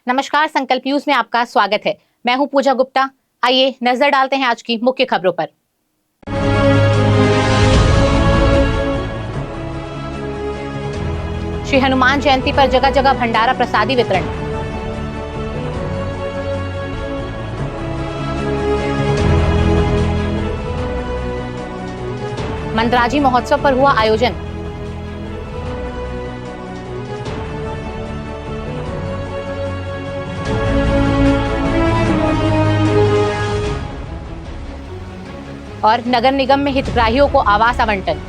नमस्कार, संकल्प न्यूज में आपका स्वागत है। मैं हूं पूजा गुप्ता। आइए नजर डालते हैं आज की मुख्य खबरों पर। श्री हनुमान जयंती पर जगह जगह भंडारा प्रसादी वितरण। मंदराजी महोत्सव पर हुआ आयोजन। और नगर निगम में हितग्राहियों को आवास आवंटन।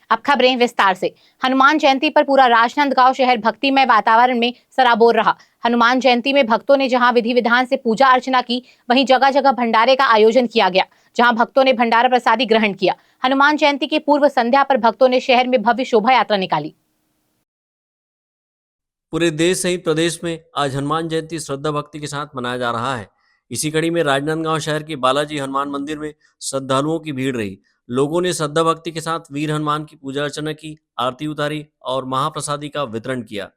अब खबरें विस्तार से। हनुमान जयंती पर पूरा राजनांदगांव शहर भक्तिमय वातावरण में सराबोर रहा। हनुमान जयंती में भक्तों ने जहां विधि विधान से पूजा अर्चना की, वहीं जगह जगह भंडारे का आयोजन किया गया, जहां भक्तों ने भंडारा प्रसादी ग्रहण किया। हनुमान जयंती की पूर्व संध्या पर भक्तों ने शहर में भव्य शोभा यात्रा निकाली। पूरे देश सहित प्रदेश में आज हनुमान जयंती श्रद्धा भक्ति के साथ मनाया जा रहा है। इसी कड़ी में राजनांदगांव शहर के बालाजी हनुमान मंदिर में श्रद्धालुओं की भीड़ रही। लोगों ने श्रद्धा भक्ति के साथ वीर हनुमान की पूजा अर्चना की, आरती उतारी और महाप्रसादी का वितरण किया।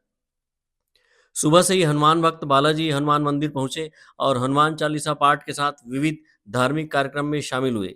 सुबह से ही हनुमान भक्त बालाजी हनुमान मंदिर पहुंचे और हनुमान चालीसा पाठ के साथ विविध धार्मिक कार्यक्रम में शामिल हुए।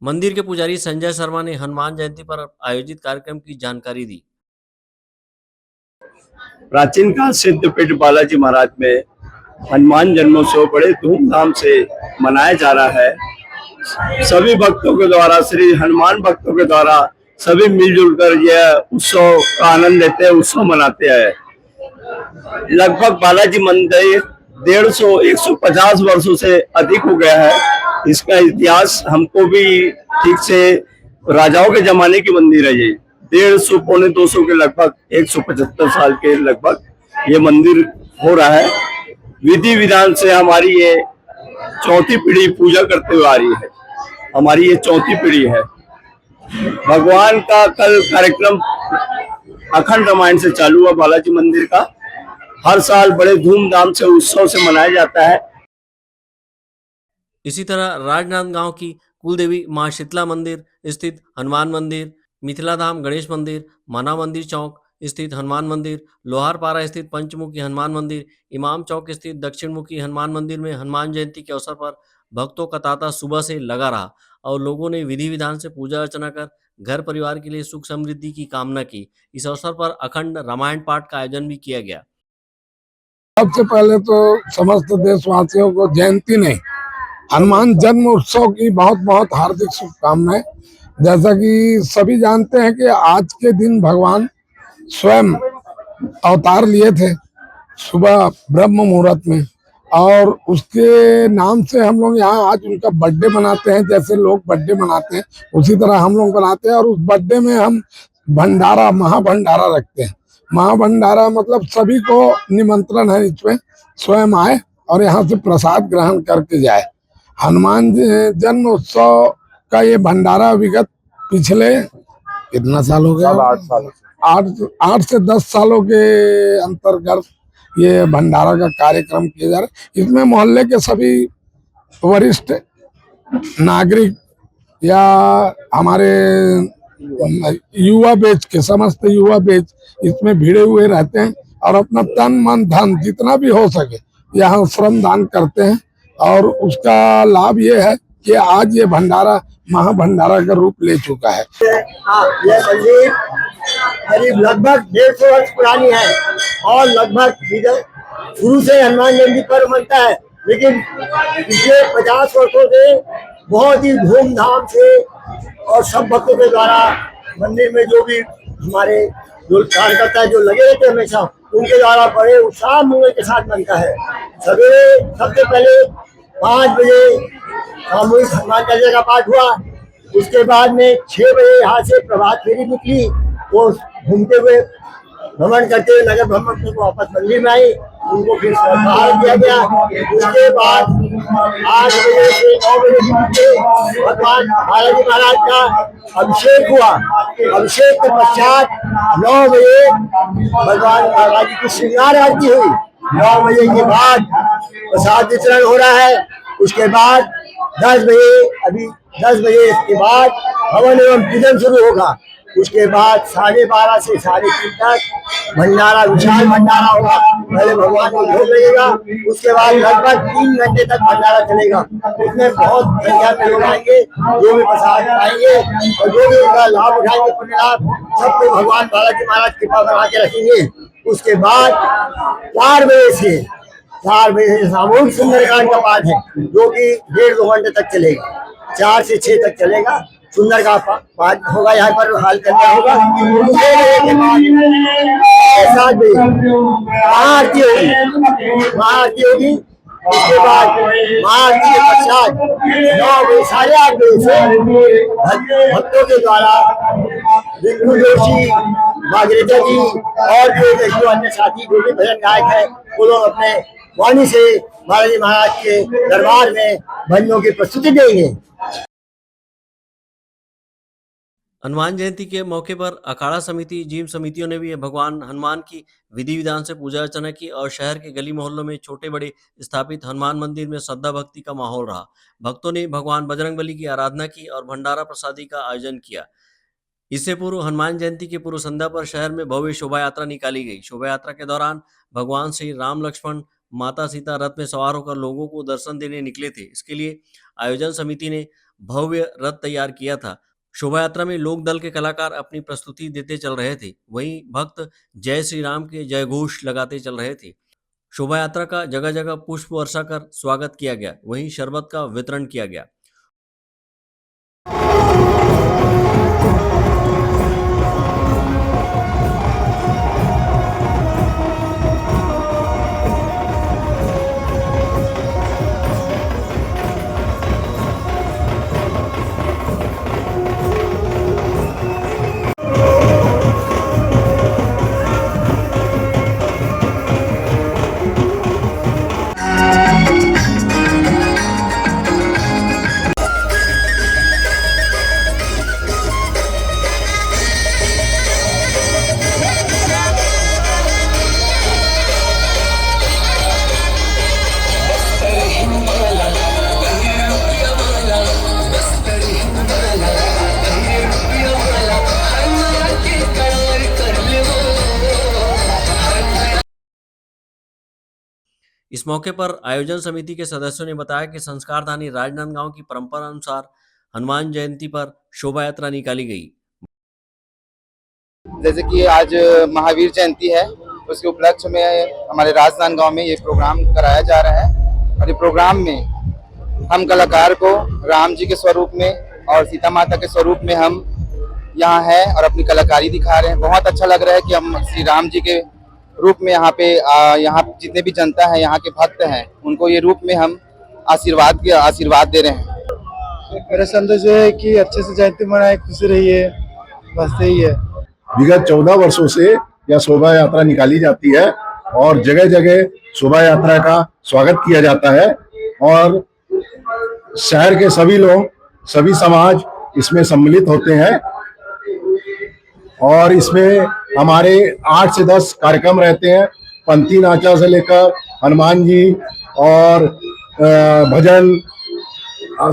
मंदिर के पुजारी संजय शर्मा ने हनुमान जयंती पर आयोजित कार्यक्रम की जानकारी दी। प्राचीन काल सिद्धपीठ बालाजी महाराज में हनुमान जन्मोत्सव बड़े धूमधाम से मनाया जा रहा है। सभी भक्तों के द्वारा, श्री हनुमान भक्तों के द्वारा सभी मिलजुल कर यह उत्सव का आनंद लेते हैं, उत्सव मनाते हैं। लगभग बालाजी मंदिर 150 वर्षों से अधिक हो गया है। इसका इतिहास हमको भी ठीक से, राजाओं के जमाने की मंदिर है ये। 150 पौने 200 के लगभग 175 साल के लगभग ये मंदिर हो रहा है। विधि विधान से हमारी ये चौथी पीढ़ी पूजा करते हुए आ रही है। हमारी ये चौथी पीढ़ी है। भगवान का कल कार्यक्रम अखंड रामायण से चालू हुआ बालाजी मंदिर का। हर साल बड़े धूमधाम से उत्सव से मनाया जाता है। इसी तरह राजनांदगांव की कुलदेवी मां शीतला मंदिर स्थित हनुमान मंदिर, मिथिलाधाम गणेश मंदिर, माना मंदिर चौक स्थित हनुमान मंदिर, लोहारपारा स्थित पंचमुखी हनुमान मंदिर, इमाम चौक स्थित दक्षिणमुखी हनुमान मंदिर में हनुमान जयंती के अवसर पर भक्तों का तांता सुबह से लगा रहा और लोगों ने विधि विधान से पूजा अर्चना कर घर परिवार के लिए सुख समृद्धि की कामना की। इस अवसर पर अखंड रामायण पाठ का आयोजन भी किया गया। सबसे पहले तो समस्त देशवासियों को जयंती नहीं, हनुमान जन्म उत्सव की बहुत बहुत हार्दिक शुभकामनाएं। जैसा कि सभी जानते हैं कि आज के दिन भगवान स्वयं अवतार लिए थे सुबह ब्रह्म मुहूर्त में, और उसके नाम से हम लोग यहाँ आज उनका बर्थडे मनाते हैं। जैसे लोग बर्थडे मनाते हैं उसी तरह हम लोग बनाते हैं, और उस बर्थडे में हम भंडारा, महाभंडारा रखते हैं। महाभंडारा मतलब सभी को निमंत्रण है, इसमें स्वयं आए और यहाँ से प्रसाद ग्रहण करके जाए। हनुमान जन्म उत्सव का ये भंडारा विगत पिछले कितना साल हो गया? 8 साल, 8 से 10 सालों के अंतर्गत ये भंडारा का कार्यक्रम किया जा रहा है। इसमें मोहल्ले के सभी वरिष्ठ नागरिक या हमारे युवा बैच के, समस्त युवा बैच इसमें भिड़े हुए रहते हैं और अपना तन मन धन जितना भी हो सके यहाँ श्रम दान करते हैं। और उसका लाभ ये है कि आज ये भंडारा महाभंडारा का रूप ले चुका है। यह मंदिर करीब लगभग 150 वर्ष पुरानी है और लगभग शुरू से हनुमान जयंती पर्व मनता है, लेकिन पिछले 50 वर्षों से बहुत ही धूमधाम से और सब भक्तों के द्वारा मंदिर में जो भी हमारे जो कार्यकर्ता जो लगे रहते हमेशा उनके द्वारा बड़े उत्साह मंगल के साथ बनता है। सवेरे सबसे पहले 5 बजे सामूहिक हनुमान चालीसा का पाठ हुआ। उसके बाद में 6 बजे यहाँ से प्रभात फेरी निकली, वो घूमते हुए भ्रमण करते हुए नगर भ्रमण करके वापस मंदिर में आई, उनको फिर संस्कार किया गया। उसके बाद 8 बजे से 9 बजे के बीच भगवान बालाजी महाराज का अभिषेक हुआ। अभिषेक के पश्चात 9 बजे भगवान बालाजी की श्रृंगार आरती हुई। 9 बजे के बाद प्रसाद वितरण हो रहा है। उसके बाद 10 बजे के बाद हवन एवं पूजन शुरू होगा। उसके बाद 12:30 से 3:30 तक भंडारा, विशाल भंडारा होगा। पहले भगवान को भोग लगेगा, उसके बाद लगभग 3 घंटे तक भंडारा चलेगा। उसमें बहुत संख्या में लोग आएंगे जो भी प्रसाद पाएंगे और जो भी उनका लाभ उठाएंगे, पुण्य लाभ, सबको भगवान बालाजी महाराज कृपा बना के रखेंगे। उसके बाद 4 बजे से सामूहिक सुंदरकांड का पाठ है, जो कि 1.5-2 घंटे तक चलेगा। 4 से 6 तक चलेगा। सुंदर का पाठ होगा, यहाँ पर हाल करना होगा। 7 बजे महाआरती होगी। उसके बाद महाआरती के पश्चात 9 बजे 8:30 बजे से भक्तों के द्वारा रिंकू जोशी, मागरेजा जी और जो अन्य साथी जो भी भजन गायक है, वो लोग अपने वाणी से बालाजी महाराज के दरबार में भजनों की प्रस्तुति देंगे। हनुमान जयंती के मौके पर अखाड़ा समिति, जिम समितियों ने भी भगवान हनुमान की विधि विधान से पूजा अर्चना की और शहर के गली मोहल्लों में छोटे बड़े स्थापित हनुमान मंदिर में श्रद्धा भक्ति का माहौल रहा। भक्तों ने भगवान बजरंगबली की आराधना की और भंडारा प्रसादी का आयोजन किया। इससे पूर्व हनुमान जयंती की पूर्व संध्या पर शहर में भव्य शोभा यात्रा निकाली गई। शोभा यात्रा के दौरान भगवान श्री राम, लक्ष्मण, माता सीता रथ में सवार होकर लोगों को दर्शन देने निकले थे। इसके लिए आयोजन समिति ने भव्य रथ तैयार किया था। शोभा यात्रा में लोक दल के कलाकार अपनी प्रस्तुति देते चल रहे थे, वहीं भक्त जय श्री राम के जय घोष लगाते चल रहे थे। शोभा यात्रा का जगह जगह पुष्प वर्षा कर स्वागत किया गया, वहीं शरबत का वितरण किया गया। इस मौके पर आयोजन समिति के सदस्यों ने बताया कि संस्कारधानी राजनांदगांव की परंपरा अनुसार हनुमान जयंती पर शोभा यात्रा निकाली गई। जैसे कि आज महावीर जयंती है, उसके उपलक्ष्य में हमारे राजनांदगांव में ये प्रोग्राम कराया जा रहा है और ये प्रोग्राम में हम कलाकार को राम जी के स्वरूप में और सीता माता के स्वरूप में हम यहाँ हैं और अपनी कलाकारी दिखा रहे हैं। बहुत अच्छा लग रहा है कि हम श्री राम जी के रूप में यहाँ पे यहाँ जितने भी जनता है, यहाँ के भक्त हैं, उनको ये रूप में हम आशीर्वाद दे रहे हैं। मेरा संदेश है कि अच्छे से जयंती मनाए, खुशी रहिए, बस यही है। विगत 14 वर्षों से यह शोभा यात्रा निकाली जाती है और जगह जगह शोभा यात्रा का स्वागत किया जाता है और शहर के सभी लोग, सभी समाज इसमें सम्मिलित होते हैं और इसमें हमारे 8 से 10 कार्यक्रम रहते हैं। पंथी नाचा से लेकर हनुमान जी और भजन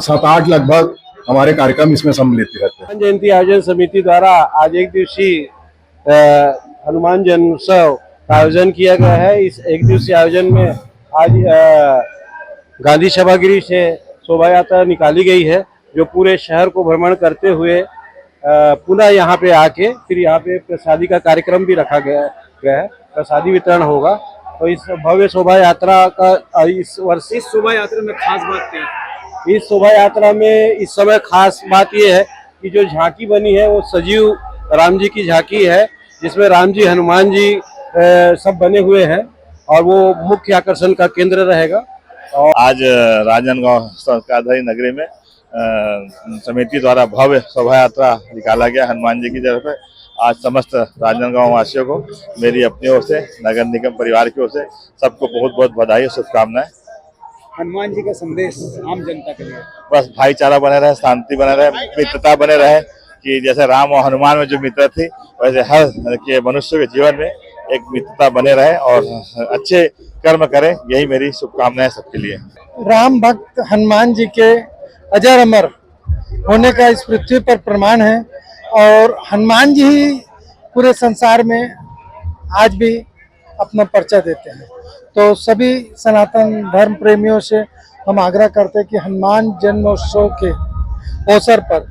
7-8 लगभग हमारे कार्यक्रम इसमें सम्मिलित रहते हैं। हनुमान जयंती आयोजन समिति द्वारा आज एक दिवसीय हनुमान जन्मोत्सव का आयोजन किया गया है। इस एक दिवसीय आयोजन में आज गांधी सभागृह से शोभा यात्रा निकाली गई है, जो पूरे शहर को भ्रमण करते हुए पुनः यहाँ पे आके फिर यहाँ पे प्रसादी का कार्यक्रम भी रखा गया है। प्रसादी वितरण होगा। तो इस भव्य शोभा यात्रा का इस वर्ष इस शोभा यात्रा में खास बात क्या है? इस शोभा यात्रा में इस समय खास बात यह है कि जो झांकी बनी है वो सजीव राम जी की झांकी है, जिसमें राम जी, हनुमान जी सब बने हुए हैं और वो मुख्य आकर्षण का केंद्र रहेगा। और आज राजनांदगांव संस्कारधारी नगरी में समिति द्वारा भव्य शोभा यात्रा निकाला गया हनुमान जी की जगह पे। आज समस्त राजनांदगांव वासियों को मेरी अपनी ओर से, नगर निगम परिवार की ओर से सबको बहुत बहुत बधाई और शुभकामनाएं। हनुमान जी का संदेश आम जनता के लिए बस भाईचारा बने रहे, शांति बने रहे, मित्रता बने रहे, कि जैसे राम और हनुमान में जो मित्र थी वैसे हर के मनुष्य के जीवन में एक मित्रता बने रहे और अच्छे कर्म करें, यही मेरी शुभकामनाएं सबके लिए। राम भक्त हनुमान जी के अजर अमर होने का इस पृथ्वी पर प्रमाण है और हनुमान जी ही पूरे संसार में आज भी अपना परिचय देते हैं। तो सभी सनातन धर्म प्रेमियों से हम आग्रह करते हैं कि हनुमान जन्मोत्सव के अवसर पर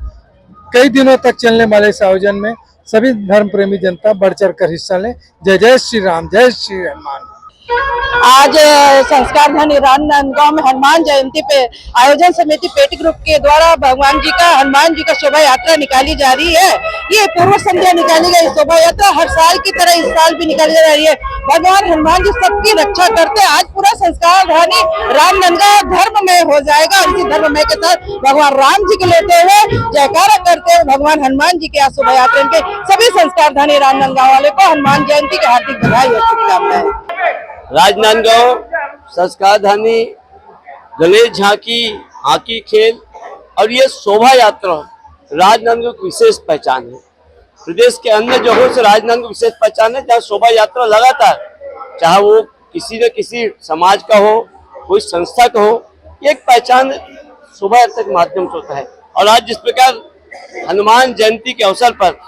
कई दिनों तक चलने वाले इस आयोजन में सभी धर्म प्रेमी जनता बढ़ चढ़ कर हिस्सा लें। जय जय श्री राम, जय श्री हनुमान। आज संस्कारधानी राजनांदगांव में हनुमान जयंती पे आयोजन समिति पेटी ग्रुप के द्वारा हनुमान जी का शोभा यात्रा निकाली जा रही है। ये पूर्व संध्या निकाली गई शोभा यात्रा हर साल की तरह इस साल भी निकाली जा रही है। भगवान हनुमान जी सबकी रक्षा करते हैं। आज पूरा संस्कारधानी राजनांदगांव धर्ममय हो जाएगा। इसी धर्ममय के साथ भगवान राम जी के लेते हुए जयकारा करते हुए भगवान हनुमान जी के शोभा यात्रा के सभी संस्कारधानी राजनांदगांव वाले को हनुमान जयंती की हार्दिक बधाई और शुभकामनाएं। राजनांदगांव संस्कारधानी गणेश झांकी, हॉकी खेल और ये शोभा यात्रा राजनांदगांव की विशेष पहचान है। प्रदेश के अन्य जगहों से राजनांदगांव की विशेष पहचान है, जहाँ शोभा यात्रा लगातार, चाहे वो किसी न किसी समाज का हो, कोई संस्था का हो, एक पहचान शोभा यात्रा के माध्यम से होता है। और आज जिस प्रकार हनुमान जयंती के अवसर पर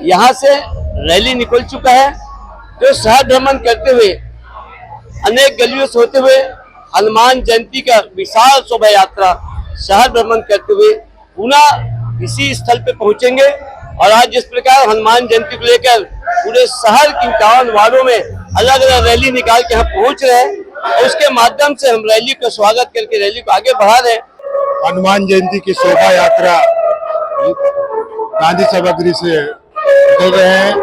यहाँ से रैली निकल चुका है, जो शहर भ्रमण करते हुए अनेक गलियों से होते हुए हनुमान जयंती का विशाल शोभा यात्रा शहर भ्रमण करते हुए पुनः इसी स्थल पे पहुंचेंगे। और आज जिस प्रकार हनुमान जयंती को लेकर पूरे शहर की 51 वार्डों में अलग अलग रैली निकाल के हम पहुंच रहे हैं और उसके माध्यम से हम रैली का स्वागत करके रैली को आगे बढ़ा रहे हैं। हनुमान जयंती की शोभा यात्रा गांधी सभागृह से निकल रहे हैं।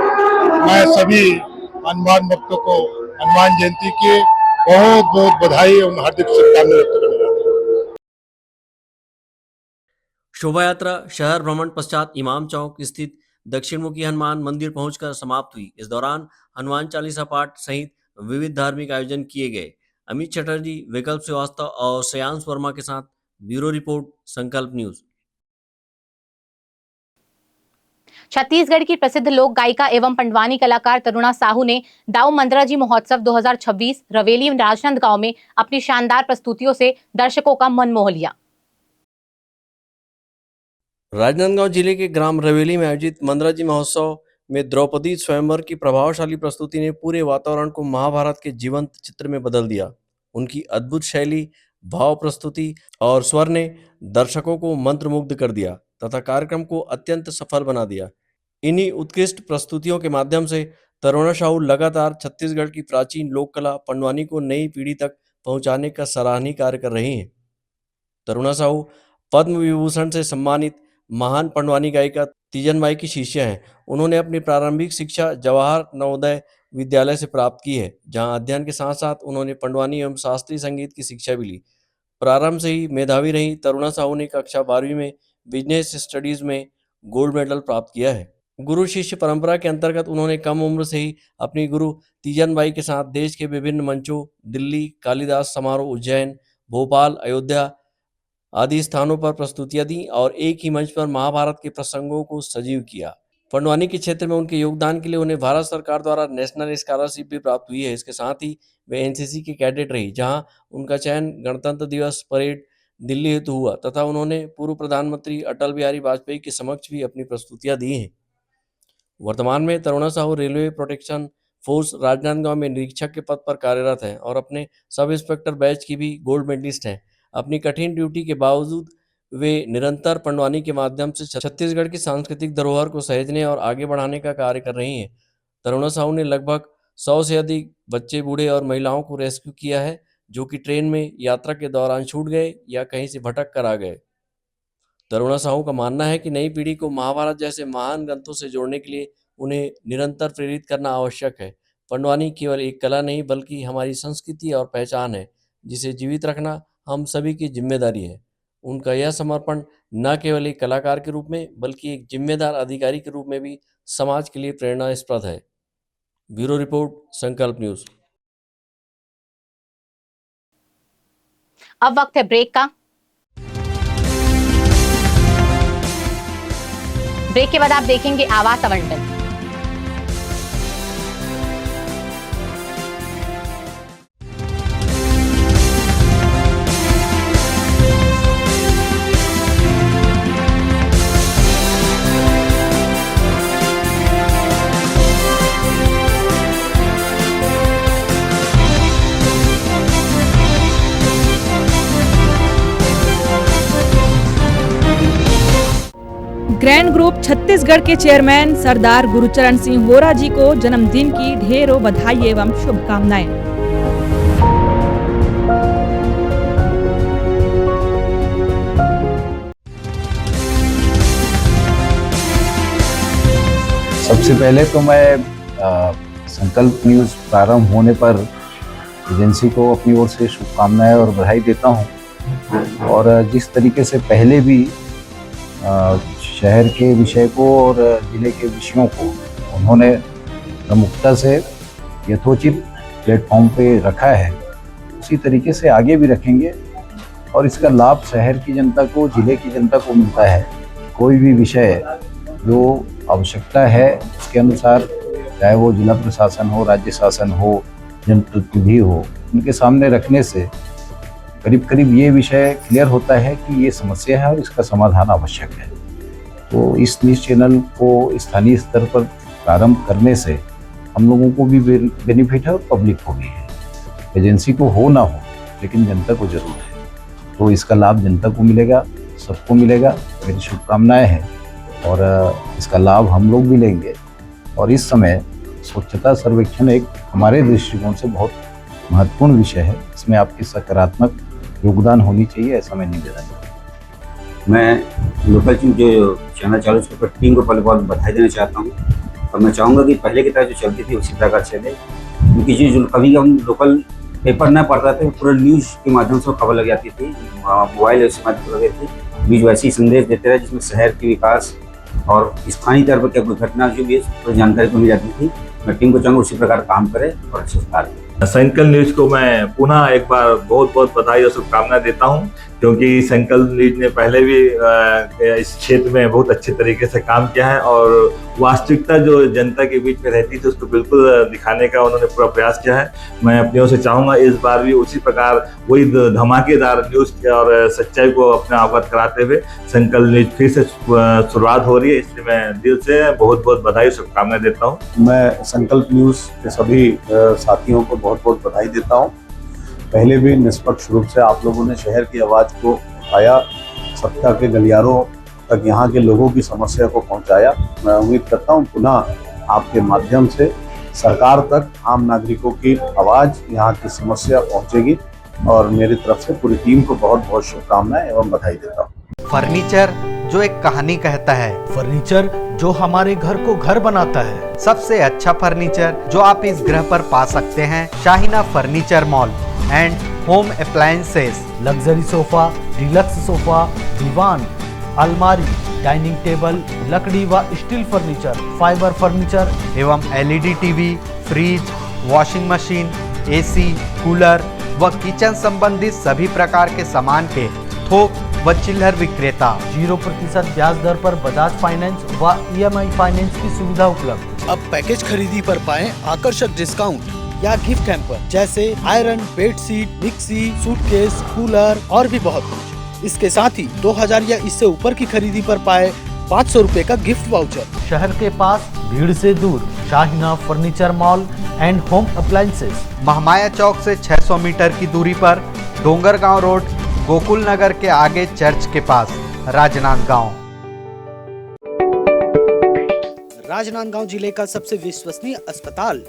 मैं सभी हनुमान भक्तों को हनुमान जयंती की बहुत बहुत बधाई और हार्दिक शुभकामनाएं व्यक्त करना चाहता हूं। शोभा यात्रा शहर भ्रमण पश्चात इमाम चौक स्थित दक्षिणमुखी हनुमान मंदिर पहुंचकर समाप्त हुई। इस दौरान हनुमान चालीसा पाठ सहित विविध धार्मिक आयोजन किए गए। अमित चटर्जी, विकल्प श्रीवास्तव और श्रेयांश वर्मा के साथ ब्यूरो रिपोर्ट, संकल्प न्यूज। छत्तीसगढ़ की प्रसिद्ध लोक गायिका एवं पंडवानी कलाकार तरुणा साहू ने दाऊ मंदराजी महोत्सव 2026 रवेली राजनांदगांव में अपनी शानदार प्रस्तुतियों से दर्शकों का मन मोह लिया। राजनांदगांव जिले के ग्राम रवेली में आयोजित मंदराजी महोत्सव में द्रौपदी स्वयंवर की प्रभावशाली प्रस्तुति ने पूरे वातावरण को महाभारत के जीवंत चित्र में बदल दिया। उनकी अद्भुत शैली, भाव प्रस्तुति और स्वर ने दर्शकों को मंत्रमुग्ध कर दिया तथा कार्यक्रम को अत्यंत सफल बना दिया। इन्हीं उत्कृष्ट प्रस्तुतियों के माध्यम से तरुणा साहू लगातार छत्तीसगढ़ की प्राचीन लोक कला पंडवानी को नई पीढ़ी तक पहुंचाने का सराहनीय कार्य कर रही हैं। तरुणा साहू पद्म विभूषण से सम्मानित महान पंडवानी गायिका तीजन बाई की शिष्या हैं। उन्होंने अपनी प्रारंभिक शिक्षा जवाहर नवोदय विद्यालय से प्राप्त की है, जहां अध्ययन के साथ साथ उन्होंने पंडवानी एवं शास्त्रीय संगीत की शिक्षा भी ली। प्रारंभ से ही मेधावी रही तरुणा साहू ने कक्षा 12वीं में बिजनेस स्टडीज में गोल्ड मेडल प्राप्त किया है। गुरु शिष्य परंपरा के अंतर्गत उन्होंने कम उम्र से ही अपनी गुरु तीजन बाई के साथ देश के विभिन्न मंचों, दिल्ली कालिदास समारोह, उज्जैन, भोपाल, अयोध्या आदि स्थानों पर प्रस्तुतियां दी और एक ही मंच पर महाभारत के प्रसंगों को सजीव किया। पंडवानी के क्षेत्र में उनके योगदान के लिए उन्हें भारत सरकार द्वारा नेशनल स्कॉलरशिप भी प्राप्त हुई है। इसके साथ ही वे एनसीसी के कैडेट रही, जहां उनका चयन गणतंत्र दिवस परेड दिल्ली हेतु हुआ तथा उन्होंने पूर्व प्रधानमंत्री अटल बिहारी वाजपेयी के समक्ष भी अपनी प्रस्तुतियां दी हैं। वर्तमान में Taruna Sahu railway protection force Rajnandgaon में निरीक्षक के पद पर कार्यरत हैं और अपने सब इंस्पेक्टर बैच की भी गोल्ड मेडलिस्ट हैं। अपनी कठिन ड्यूटी के बावजूद वे निरंतर पंडवानी के माध्यम से छत्तीसगढ़ की सांस्कृतिक धरोहर को सहेजने और आगे बढ़ाने का कार्य कर रही हैं। तरुणा साहू ने लगभग 100 से अधिक बच्चे, बूढ़े और महिलाओं को रेस्क्यू किया है, जो कि ट्रेन में यात्रा के दौरान छूट गए या कहीं से भटक कर आ गए। तरुणा साहू का मानना है कि नई पीढ़ी को महाभारत जैसे महान ग्रंथों से जोड़ने के लिए उन्हें निरंतर प्रेरित करना आवश्यक है। पंडवानी केवल एक कला नहीं बल्कि हमारी संस्कृति और पहचान है, जिसे जीवित रखना हम सभी की जिम्मेदारी है। उनका यह समर्पण न केवल एक कलाकार के रूप में बल्कि एक जिम्मेदार अधिकारी के रूप में भी समाज के लिए प्रेरणास्पद है। ब्यूरो रिपोर्ट, संकल्प न्यूज। अब वक्त है ब्रेक का। ब्रेक के बाद आप देखेंगे आवास आवंटन। ग्रैंड ग्रुप छत्तीसगढ़ के चेयरमैन सरदार गुरुचरण सिंह होरा जी को जन्मदिन की ढेरों बधाई एवं शुभकामनाएं। सबसे पहले तो मैं संकल्प न्यूज प्रारंभ होने पर एजेंसी को अपनी ओर से शुभकामनाएं और बधाई देता हूं। और जिस तरीके से पहले भी शहर के विषय को और जिले के विषयों को उन्होंने प्रमुखता से यथोचित प्लेटफॉर्म पे रखा है, उसी तरीके से आगे भी रखेंगे और इसका लाभ शहर की जनता को, जिले की जनता को मिलता है। कोई भी विषय जो आवश्यकता है उसके अनुसार, चाहे वो जिला प्रशासन हो, राज्य शासन हो, जनप्रतिनिधि हो, उनके सामने रखने से करीब करीब ये विषय क्लियर होता है कि ये समस्या है और इसका समाधान आवश्यक है। तो इस न्यूज़ चैनल को स्थानीय स्तर पर प्रारंभ करने से हम लोगों को भी बेनिफिट है और पब्लिक को भी है। एजेंसी को हो ना हो लेकिन जनता को जरूर है, तो इसका लाभ जनता को मिलेगा, सबको मिलेगा। मेरी शुभकामनाएं हैं और इसका लाभ हम लोग भी लेंगे। और इस समय स्वच्छता सर्वेक्षण एक हमारे दृष्टिकोण से बहुत महत्वपूर्ण विषय है, इसमें आपकी सकारात्मक योगदान होनी चाहिए, ऐसा मैं निवेदन करता हूँ। मैं लोकल जो चैनल चालू उसके ऊपर टीम को पहले बहुत बधाई देना चाहता हूँ और मैं चाहूँगा कि पहले की तरह जो चलती थी उसी प्रकार चले, क्योंकि जो कभी हम लोकल पेपर न पढ़ता था, पूरा न्यूज़ के माध्यम से खबर लग जाती थी, मोबाइल ऐसे माध्यम से लग जाती थी, न्यूज़ वैसे ही संदेश देते रहे जिसमें शहर के विकास और स्थानीय तौर पर क्या कोई घटना जो भी है जानकारी को मिल जाती थी। मैं टीम को चाहूँगा उसी प्रकार काम करे और अच्छे से कार्य करे। संकल्प न्यूज को मैं पुनः एक बार बहुत बहुत बधाई और शुभकामनाएं देता हूं, क्योंकि संकल्प न्यूज ने पहले भी इस क्षेत्र में बहुत अच्छे तरीके से काम किया है और वास्तविकता जो जनता के बीच में रहती थी उसको बिल्कुल दिखाने का उन्होंने पूरा प्रयास किया है। मैं अपनी ओर से चाहूँगा इस बार भी उसी प्रकार वही धमाकेदार न्यूज़ और सच्चाई को अपने अवगत कराते हुए संकल्प न्यूज फिर से शुरुआत हो रही है, इसलिए मैं दिल से बहुत बहुत बधाई शुभकामनाएं देता हूँ। मैं संकल्प न्यूज़ के सभी साथियों को बहुत बहुत बधाई देता हूँ। पहले भी निष्पक्ष रूप से आप लोगों ने शहर की आवाज़ को उठाया, सत्ता के गलियारों तक यहाँ के लोगों की समस्या को पहुँचाया। मैं उम्मीद करता हूँ पुनः आपके माध्यम से सरकार तक आम नागरिकों की आवाज़, यहाँ की समस्या पहुँचेगी और मेरी तरफ से पूरी टीम को बहुत बहुत शुभकामनाएं एवं बधाई देता हूँ। फर्नीचर जो एक कहानी कहता है, फर्नीचर जो हमारे घर को घर बनाता है। सबसे अच्छा फर्नीचर जो आप इस ग्रह पर पा सकते हैं, Shahina furniture mall and home appliances. Luxury sofa, deluxe sofa, दीवान, अलमारी, डाइनिंग टेबल, लकड़ी व स्टील फर्नीचर, फाइबर फर्नीचर एवं LED TV, fridge, washing machine, AC, cooler व किचन संबंधित सभी प्रकार के सामान के थोक व चिल्लर विक्रेता। 0% ब्याज दर पर बजाज फाइनेंस व EMI फाइनेंस की सुविधा उपलब्ध। अब पैकेज खरीदी पर पाएं आकर्षक डिस्काउंट या गिफ्ट हैम्पर जैसे iron, bedsheet, mixie, suitcase, cooler और भी बहुत कुछ। इसके साथ ही 2000 या इससे ऊपर की खरीदी पर पाए 500 रुपए का गिफ्ट वाउचर। शहर के पास भीड़ से दूर Shahina furniture mall and home appliances, Mahamaya चौक से 600 मीटर की दूरी पर, डोंगरगांव रोड, गोकुल नगर के आगे चर्च के पास, राजनांदगांव। राजनांदगांव जिले का सबसे विश्वसनीय अस्पताल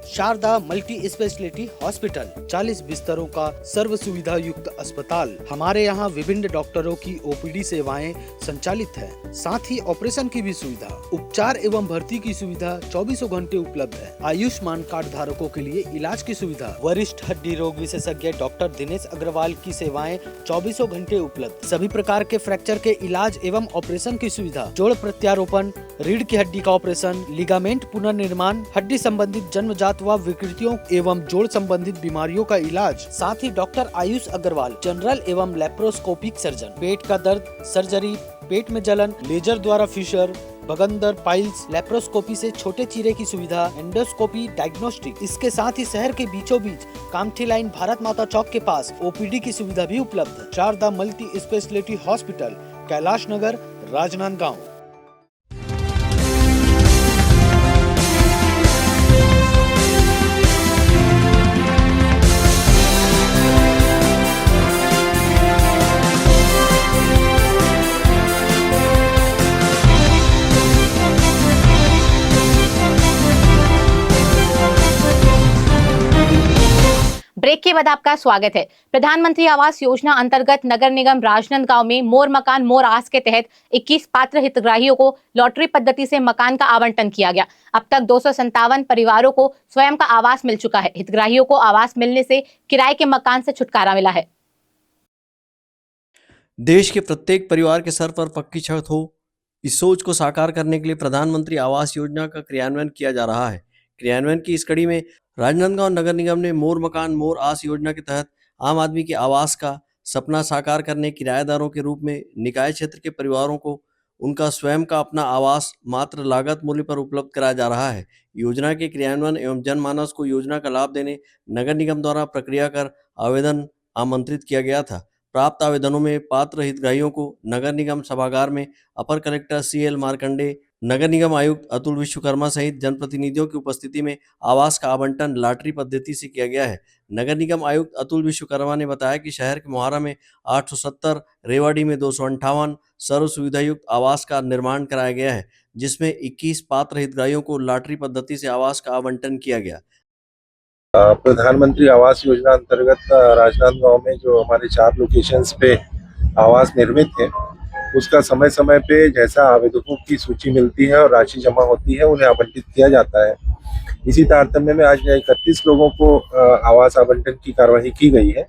शारदा मल्टी स्पेशलिटी हॉस्पिटल, 40 बिस्तरों का सर्व सुविधा युक्त अस्पताल। हमारे यहाँ विभिन्न डॉक्टरों की ओपीडी सेवाएं संचालित है, साथ ही ऑपरेशन की भी सुविधा, उपचार एवं भर्ती की सुविधा 24 घंटे उपलब्ध है। आयुष्मान कार्ड धारकों के लिए इलाज की सुविधा, वरिष्ठ हड्डी रोग विशेषज्ञ डॉक्टर दिनेश अग्रवाल की सेवाएं 24 घंटे उपलब्ध। सभी प्रकार के फ्रैक्चर के इलाज एवं ऑपरेशन की सुविधा, जोड़ प्रत्यारोपण, रीढ़ की हड्डी का ऑपरेशन, लिगामेंट पुनर्निर्माण, हड्डी संबंधित जन्मजात व विकृतियों एवं जोड़ संबंधित बीमारियों का इलाज, साथ ही डॉक्टर आयुष अग्रवाल जनरल एवं लेप्रोस्कोपिक सर्जन, पेट का दर्द, सर्जरी, पेट में जलन, लेजर द्वारा फिशर, बगंदर, पाइल्स, लेप्रोस्कोपी से छोटे चीरे की सुविधा, एंडोस्कोपी, डायग्नोस्टिक। इसके साथ ही शहर के बीचों बीच कामठी लाइन भारत माता चौक के पास ओपीडी की सुविधा भी उपलब्ध है। Sharda multi speciality hospital, Kailash Nagar, Rajnandgaon. Break के बाद आपका स्वागत है। प्रधानमंत्री आवास योजना अंतर्गत नगर निगम राजनांदगांव में मोर मकान मोर आस के तहत 21 पात्र हितग्राहियों को लॉटरी पद्धति से मकान का आवंटन किया गया। अब तक 257 परिवारों को स्वयं का आवास मिल चुका है। हितग्राहियों को आवास मिलने से किराए के मकान से छुटकारा मिला है। देश के प्रत्येक परिवार के सर पर पक्की छत हो, इस सोच को साकार करने के लिए प्रधानमंत्री आवास योजना का क्रियान्वयन किया जा रहा है। क्रियान्वयन की इस कड़ी में राजनांदगांव नगर निगम ने मोर मकान मोर आस योजना के तहत आम आदमी के आवास का सपना साकार करने किराएदारों के रूप में निकाय क्षेत्र के परिवारों को उनका स्वयं का अपना आवास मात्र लागत मूल्य पर उपलब्ध कराया जा रहा है। योजना के क्रियान्वयन एवं जनमानस को योजना का लाभ देने नगर निगम द्वारा प्रक्रिया कर आवेदन आमंत्रित किया गया था। प्राप्त आवेदनों में पात्र हितग्राहियों को नगर निगम सभागार में अपर कलेक्टर CL मार्कंडे, नगर निगम आयुक्त अतुल विश्वकर्मा सहित जनप्रतिनिधियों की उपस्थिति में आवास का आवंटन लॉटरी पद्धति से किया गया है। नगर निगम आयुक्त अतुल विश्वकर्मा ने बताया कि शहर के मोहारा में 870, रेवाड़ी में 258 सर्व सुविधायुक्त आवास का निर्माण कराया गया है, जिसमें 21 पात्र हितग्राहियों को लॉटरी पद्धति से आवास का आवंटन किया गया। प्रधानमंत्री आवास योजना अंतर्गत राजनांदगांव में जो हमारे 4 लोकेशंस पे आवास निर्मित है, उसका समय समय पे जैसा आवेदकों की सूची मिलती है और राशि जमा होती है उन्हें आवंटित किया जाता है। इसी तारतम्य में आज 31 लोगों को आवास आवंटन की कार्यवाही की गई है,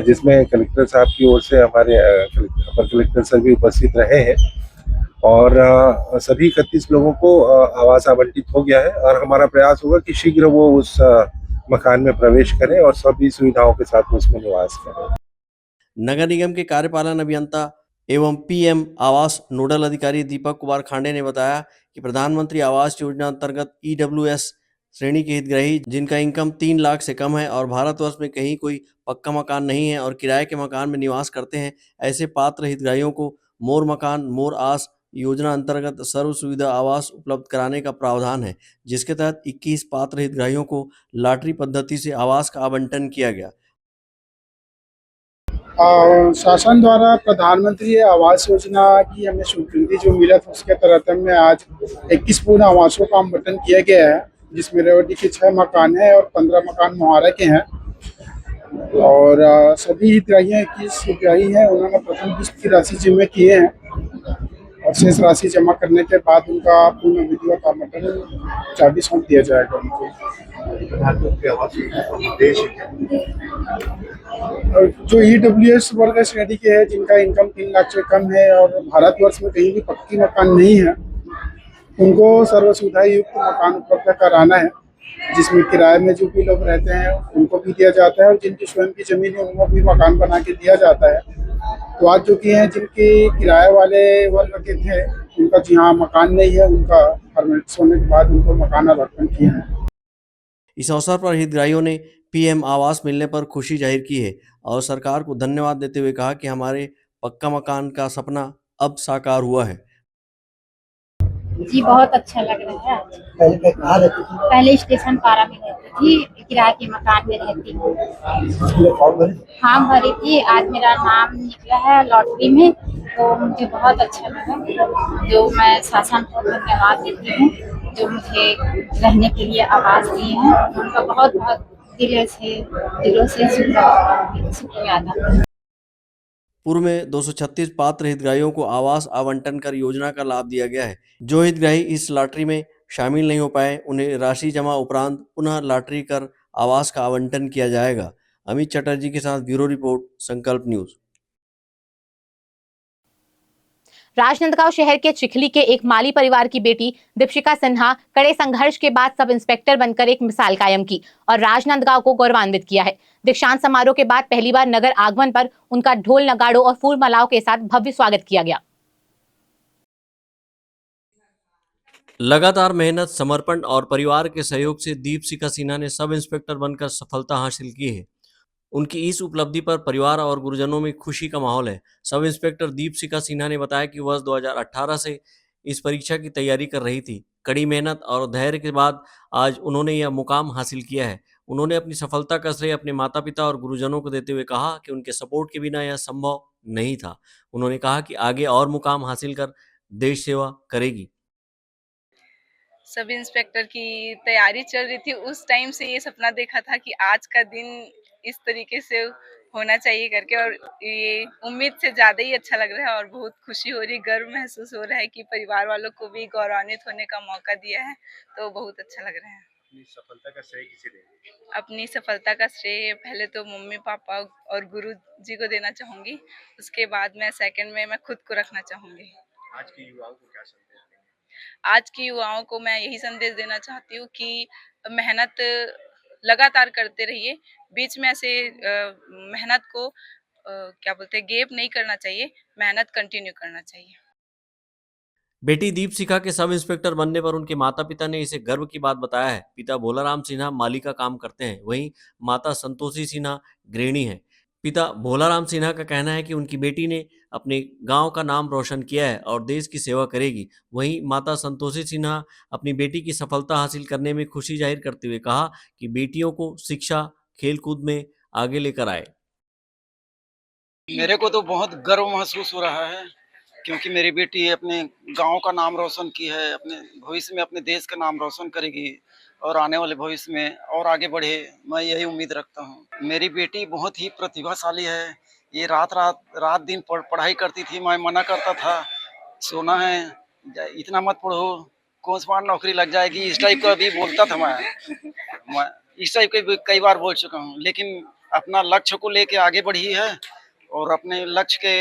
जिसमें कलेक्टर साहब की ओर से हमारे अपर कलेक्टर सर भी उपस्थित रहे हैं और सभी 31 लोगों को आवास आवंटित हो गया है और हमारा प्रयास होगा कि शीघ्र वो उस मकान में प्रवेश करें और सभी सुविधाओं के साथ उसमें निवास करें। नगर निगम के कार्यपालन अभियंता एवं PM आवास नोडल अधिकारी दीपक कुमार खांडे ने बताया कि प्रधानमंत्री आवास योजना अंतर्गत EWS श्रेणी के हितग्राही जिनका इनकम 3 लाख से कम है और भारतवर्ष में कहीं कोई पक्का मकान नहीं है और किराए के मकान में निवास करते हैं, ऐसे पात्र हितग्राहियों को मोर मकान मोर आस योजना अंतर्गत सर्व सुविधा आवास उपलब्ध कराने का प्रावधान है, जिसके तहत 21 पात्र हितग्राहियों को लॉटरी पद्धति से आवास का आवंटन किया गया। शासन द्वारा प्रधानमंत्री आवास योजना की हमें स्वीकृति जो मिला था, उसके तहत में आज 21 पूर्ण आवासों का आवंटन किया गया है, जिसमें रेवड़ी के 6 मकान हैं और 15 मकान मोहारा के हैं और सभी हितग्राही 21 हितग्राही हैं। उन्होंने प्रथम किस्त की राशि जमा किए हैं और शेष राशि जमा करने के बाद उनका पूर्ण विधिवत आवंटन चाबी सौंप दिया जाएगा उनको। जो EWS वर्ग श्रेणी के हैं जिनका इनकम 3 लाख से कम है और भारतवर्ष में कहीं भी पक्की मकान नहीं है, उनको सर्व सुविधा युक्त मकान उपलब्ध कराना है, जिसमें किराए में जो भी लोग रहते हैं उनको भी दिया जाता है और जिनकी स्वयं की जमीन है उनको भी मकान बना के दिया जाता है। तो आज जो कि हैं जिनके किराए वाले वर्ग के थे, उनका जहाँ मकान नहीं है, उनका परमिट होने के बाद उनको मकान आवंटन किया है। इस अवसर पर हितग्राहियों ने PM आवास मिलने पर खुशी जाहिर की है और सरकार को धन्यवाद देते हुए कहा कि हमारे पक्का मकान का सपना अब साकार हुआ है। जी बहुत अच्छा लग रहा है आज। पहले कहाँ रहती थी? पहले स्टेशन पारा में रहती थी, किराए के मकान में रहती हूँ। फॉर्म भरी थी, आज मेरा नाम निकला है लॉटरी में, तो मुझे बहुत अच्छा लगा। जो मैं शासन को धन्यवाद देती हूँ जो मुझे रहने के लिए आवास दिए हैं, उनका बहुत बहुत दिलों से शुक्रिया अदा करती हूँ। पूर्व में 236 पात्र हितग्राहियों को आवास आवंटन कर योजना का लाभ दिया गया है। जो हितग्राही इस लॉटरी में शामिल नहीं हो पाए उन्हें राशि जमा उपरांत पुनः लॉटरी कर आवास का आवंटन किया जाएगा। अमित चटर्जी के साथ ब्यूरो रिपोर्ट, संकल्प न्यूज। राजनांदगांव शहर के चिखली के एक माली परिवार की बेटी दीपशिका सिन्हा कड़े संघर्ष के बाद सब इंस्पेक्टर बनकर एक मिसाल कायम की और राजनांदगांव को गौरवान्वित किया है। दीक्षांत समारोह के बाद पहली बार नगर आगमन पर उनका ढोल नगाड़ों और फूल मालाओं के साथ भव्य स्वागत किया गया। लगातार मेहनत, समर्पण और परिवार के सहयोग से दीपशिका सिन्हा ने सब इंस्पेक्टर बनकर सफलता हासिल की है। उनकी इस उपलब्धि पर परिवार और गुरुजनों में खुशी का माहौल है। सब इंस्पेक्टर दीपशिका सिन्हा ने बताया कि वर्ष 2018 से इस परीक्षा की तैयारी कर रही थी। कड़ी मेहनत और धैर्य के बाद आज उन्होंने यह मुकाम हासिल किया है। उन्होंने अपनी सफलता का श्रेय अपने माता पिता और गुरुजनों को देते हुए कहा कि उनके सपोर्ट के बिना यह संभव नहीं था। उन्होंने कहा कि आगे और मुकाम हासिल कर देश सेवा करेगी। सब इंस्पेक्टर की तैयारी चल रही थी, उस टाइम से ये सपना देखा था कि आज का दिन इस तरीके से होना चाहिए करके, और ये उम्मीद से ज़्यादा ही अच्छा लग रहा है और बहुत खुशी हो रही, गर्व महसूस हो रहा है कि परिवार वालों को भी गौरवान्वित होने का मौका दिया है, तो बहुत अच्छा लग रहा है। अपनी सफलता का श्रेय किसे देंगे? अपनी सफलता का श्रेय पहले तो मम्मी पापा और गुरु जी को देना चाहूँगी, उसके बाद मैं सेकंड में मैं खुद को रखना चाहूँगी। आज के युवाओं को क्या संदेश देंगे? आज की युवाओं को मैं यही संदेश देना चाहती हूँ कि मेहनत लगातार करते रहिए, बीच में ऐसे मेहनत को क्या बोलते हैं गैप नहीं करना चाहिए, मेहनत कंटिन्यू करना चाहिए। बेटी दीपशिखा के सब इंस्पेक्टर बनने पर उनके माता पिता ने इसे गर्व की बात बताया है। पिता भोलाराम सिन्हा माली का काम करते हैं, वहीं माता संतोषी सिन्हा गृहिणी है। पिता भोलाराम सिन्हा का कहना है कि उनकी बेटी ने अपने गांव का नाम रोशन किया है और देश की सेवा करेगी। वहीं माता संतोषी सिन्हा अपनी बेटी की सफलता हासिल करने में खुशी जाहिर करते हुए कहा कि बेटियों को शिक्षा, खेलकूद में आगे लेकर आए। मेरे को तो बहुत गर्व महसूस हो रहा है, क्योंकि मेरी बेटी अपने गांव का नाम रोशन की है, अपने भविष्य में अपने देश का नाम रोशन करेगी और आने वाले भविष्य में और आगे बढ़े, मैं यही उम्मीद रखता हूं। मेरी बेटी बहुत ही प्रतिभाशाली है, ये रात दिन पढ़ाई करती थी, मैं मना करता था, सोना है इतना मत पढ़ो, कौन सी नौकरी लग जाएगी, इस टाइप का भी बोलता था। मैं इस टाइप के कई बार बोल चुका हूँ, लेकिन अपना लक्ष्य को लेके आगे बढ़ी है और अपने लक्ष्य के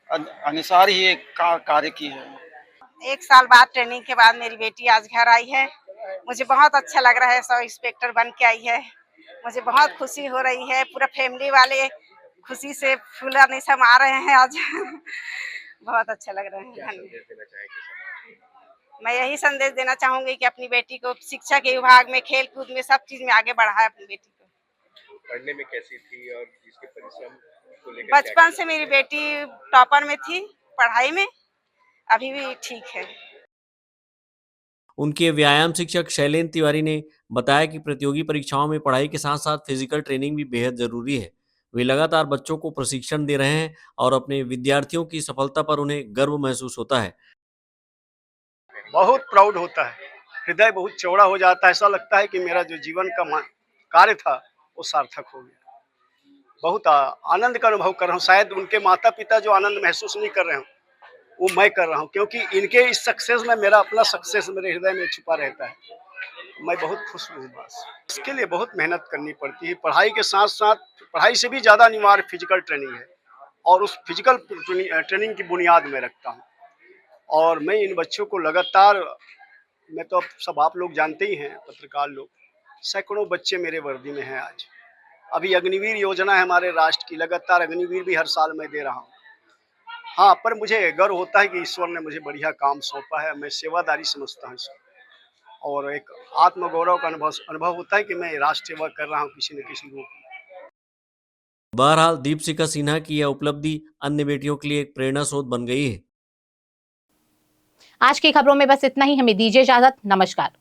अनुसार ही एक कार्य की है। 1 साल बाद ट्रेनिंग के बाद मेरी बेटी आज घर आई है, मुझे बहुत अच्छा लग रहा है, सब इंस्पेक्टर बन के आई है, मुझे बहुत खुशी हो रही है। पूरा फैमिली वाले खुशी से फूलने समा रहे हैं आज बहुत अच्छा लग रहा है। मैं यही संदेश देना चाहूंगी कि अपनी बेटी को शिक्षा के विभाग में, खेल कूद में, सब चीज में आगे बढ़ाए अपनी बेटी को। पढ़ने में कैसी थी और इसके परिश्रम को लेकर बचपन से मेरी बेटी टॉपर में थी पढ़ाई में, अभी भी ठीक है। उनके व्यायाम शिक्षक शैलेंद्र तिवारी ने बताया कि प्रतियोगी परीक्षाओं में पढ़ाई के साथ साथ फिजिकल ट्रेनिंग भी बेहद जरूरी है। वे लगातार बच्चों को प्रशिक्षण दे रहे हैं और अपने विद्यार्थियों की सफलता पर उन्हें गर्व महसूस होता है। बहुत प्राउड होता है, हृदय बहुत चौड़ा हो जाता है, ऐसा लगता है कि मेरा जो जीवन का कार्य था वो सार्थक हो गया। बहुत आनंद का अनुभव कर रहा हूँ। शायद उनके माता पिता जो आनंद महसूस नहीं कर रहे हो वो मैं कर रहा हूँ, क्योंकि इनके इस सक्सेस में मेरा अपना सक्सेस मेरे हृदय में छुपा रहता है। मैं बहुत खुश हूँ। बस इसके लिए बहुत मेहनत करनी पड़ती है। पढ़ाई के साथ साथ, पढ़ाई से भी ज़्यादा अनिवार्य फिजिकल ट्रेनिंग है और उस फिजिकल ट्रेनिंग की बुनियाद में रखता हूँ। और मैं इन बच्चों को लगातार, मैं तो अब सब आप लोग जानते ही हैं, पत्रकार लोग, सैकड़ों बच्चे मेरे वर्दी में हैं आज। अभी अग्निवीर योजना है हमारे राष्ट्र की, लगातार अग्निवीर भी हर साल मैं दे रहा हूँ। हाँ, पर मुझे गर्व होता है कि ईश्वर ने मुझे बढ़िया काम सौंपा है, मैं सेवादारी समझता हूँ इसको, और एक आत्मगौरव का अनुभव होता है कि मैं राष्ट्र सेवा कर रहा हूँ किसी न किसी रूप में। बहरहाल दीपशिखा सिन्हा की यह उपलब्धि अन्य बेटियों के लिए एक प्रेरणा स्रोत बन गई है। आज की खबरों में बस इतना ही, हमें दीजिए इजाजत, नमस्कार।